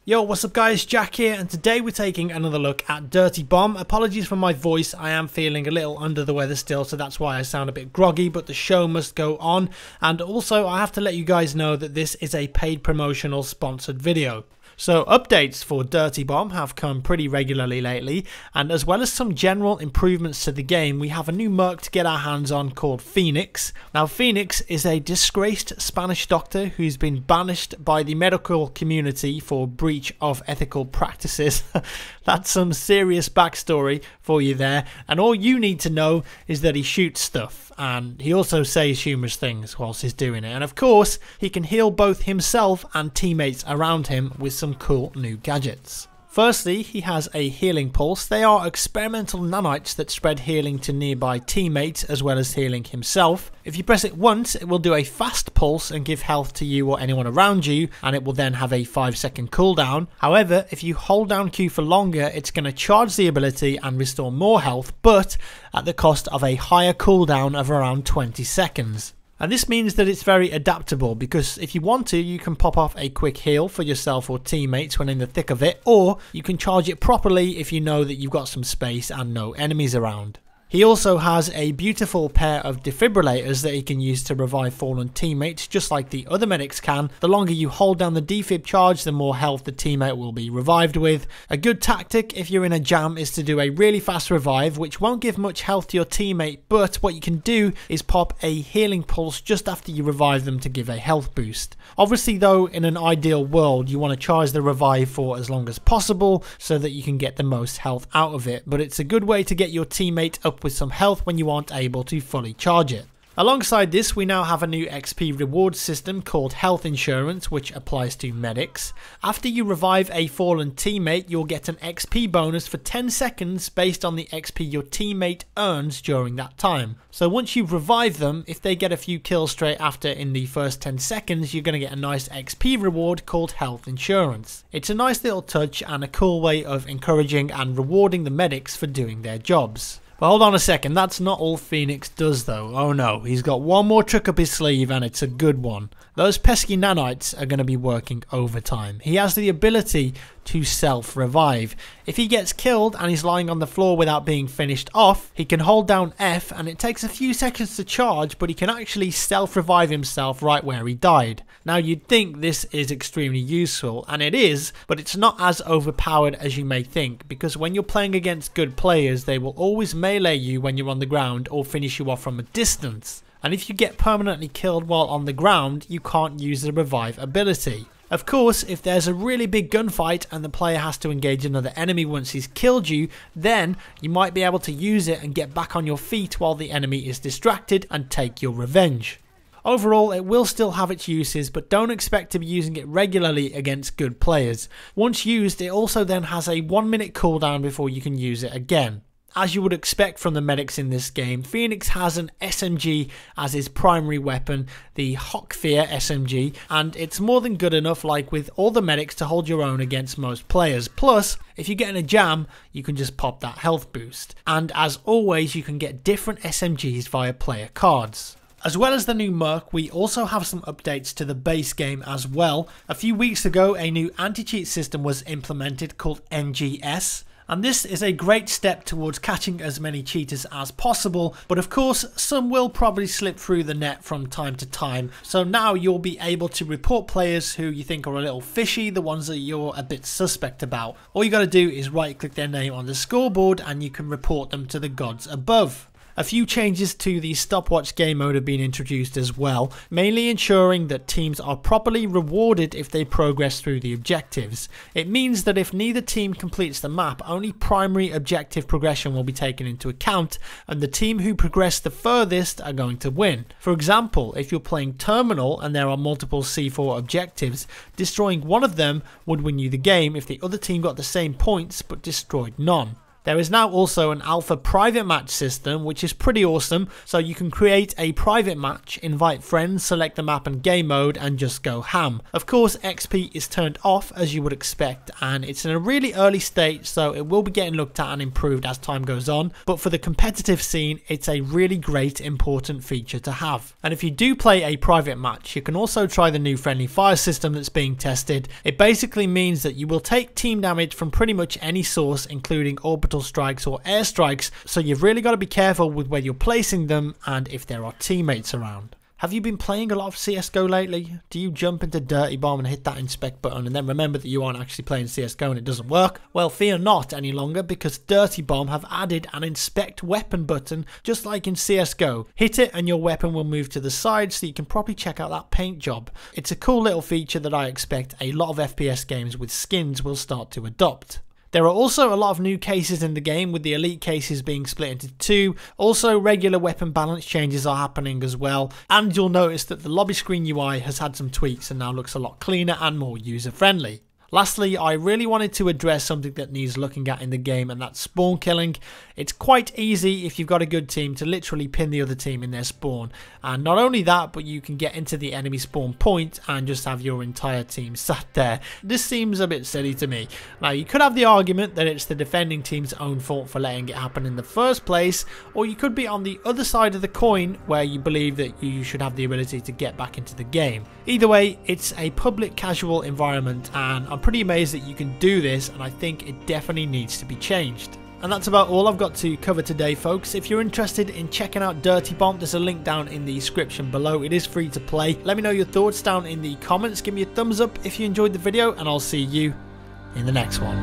Yo, what's up guys, Jack here, and today we're taking another look at Dirty Bomb. Apologies for my voice, I am feeling a little under the weather still, so that's why I sound a bit groggy, but the show must go on. And also, I have to let you guys know that this is a paid promotional sponsored video. So updates for Dirty Bomb have come pretty regularly lately, and as well as some general improvements to the game, we have a new merc to get our hands on called Phoenix. Now Phoenix is a disgraced Spanish doctor who's been banished by the medical community for breach of ethical practices. That's some serious backstory for you there, and all you need to know is that he shoots stuff, and he also says humorous things whilst he's doing it, and of course he can heal both himself and teammates around him with some cool new gadgets. Firstly, he has a healing pulse. They are experimental nanites that spread healing to nearby teammates as well as healing himself. If you press it once, it will do a fast pulse and give health to you or anyone around you, and it will then have a 5-second cooldown. However, if you hold down Q for longer, it's going to charge the ability and restore more health, but at the cost of a higher cooldown of around 20 seconds. And this means that it's very adaptable, because if you want to, you can pop off a quick heal for yourself or teammates when in the thick of it, or you can charge it properly if you know that you've got some space and no enemies around. He also has a beautiful pair of defibrillators that he can use to revive fallen teammates, just like the other medics can. The longer you hold down the defib charge, the more health the teammate will be revived with. A good tactic if you're in a jam is to do a really fast revive, which won't give much health to your teammate, but what you can do is pop a healing pulse just after you revive them to give a health boost. Obviously though, in an ideal world, you want to charge the revive for as long as possible so that you can get the most health out of it, but it's a good way to get your teammate up with some health when you aren't able to fully charge it. Alongside this, we now have a new XP reward system called Health Insurance, which applies to medics. After you revive a fallen teammate, you'll get an XP bonus for 10 seconds based on the XP your teammate earns during that time. So once you've revived them, if they get a few kills straight after in the first 10 seconds, you're going to get a nice XP reward called Health Insurance. It's a nice little touch and a cool way of encouraging and rewarding the medics for doing their jobs. But hold on a second, that's not all Phoenix does though. Oh no, he's got one more trick up his sleeve, and it's a good one. Those pesky nanites are going to be working overtime. He has the ability to self-revive. If he gets killed and he's lying on the floor without being finished off, he can hold down F and it takes a few seconds to charge, but he can actually self-revive himself right where he died. Now you'd think this is extremely useful, and it is, but it's not as overpowered as you may think, because when you're playing against good players, they will always melee you when you're on the ground or finish you off from a distance. And if you get permanently killed while on the ground, you can't use the revive ability. Of course, if there's a really big gunfight and the player has to engage another enemy once he's killed you, then you might be able to use it and get back on your feet while the enemy is distracted and take your revenge. Overall, it will still have its uses, but don't expect to be using it regularly against good players. Once used, it also then has a 1-minute cooldown before you can use it again. As you would expect from the medics in this game, Phoenix has an SMG as his primary weapon, the Hawkfear SMG, and it's more than good enough, like with all the medics, to hold your own against most players. Plus, if you get in a jam, you can just pop that health boost. And as always, you can get different SMGs via player cards. As well as the new merc, we also have some updates to the base game as well. A few weeks ago, a new anti-cheat system was implemented called NGS. And this is a great step towards catching as many cheaters as possible, but of course some will probably slip through the net from time to time, so now you'll be able to report players who you think are a little fishy, the ones that you're a bit suspect about. All you gotta do is right click their name on the scoreboard and you can report them to the gods above. A few changes to the stopwatch game mode have been introduced as well, mainly ensuring that teams are properly rewarded if they progress through the objectives. It means that if neither team completes the map, only primary objective progression will be taken into account, and the team who progress the furthest are going to win. For example, if you're playing Terminal and there are multiple C4 objectives, destroying one of them would win you the game if the other team got the same points but destroyed none. There is now also an alpha private match system, which is pretty awesome. So you can create a private match, invite friends, select the map and game mode, and just go ham. Of course, XP is turned off as you would expect, and it's in a really early stage, so it will be getting looked at and improved as time goes on. But for the competitive scene, it's a really great, important feature to have. And if you do play a private match, you can also try the new friendly fire system that's being tested. It basically means that you will take team damage from pretty much any source, including orbital strikes or airstrikes, so you've really got to be careful with where you're placing them and if there are teammates around. Have you been playing a lot of CSGO lately? Do you jump into Dirty Bomb and hit that inspect button and then remember that you aren't actually playing CSGO and it doesn't work? Well, fear not any longer, because Dirty Bomb have added an inspect weapon button just like in CSGO. Hit it and your weapon will move to the side so you can properly check out that paint job. It's a cool little feature that I expect a lot of FPS games with skins will start to adopt. There are also a lot of new cases in the game, with the elite cases being split into two. Also, regular weapon balance changes are happening as well, and you'll notice that the lobby screen UI has had some tweaks and now looks a lot cleaner and more user friendly. Lastly, I really wanted to address something that needs looking at in the game, and that's spawn killing. It's quite easy if you've got a good team to literally pin the other team in their spawn. And not only that, but you can get into the enemy spawn point and just have your entire team sat there. This seems a bit silly to me. Now, you could have the argument that it's the defending team's own fault for letting it happen in the first place, or you could be on the other side of the coin where you believe that you should have the ability to get back into the game. Either way, it's a public casual environment, and I'm pretty amazed that you can do this, and I think it definitely needs to be changed. And that's about all I've got to cover today, folks. If you're interested in checking out Dirty Bomb, there's a link down in the description below. It is free to play. Let me know your thoughts down in the comments. Give me a thumbs up if you enjoyed the video, and I'll see you in the next one.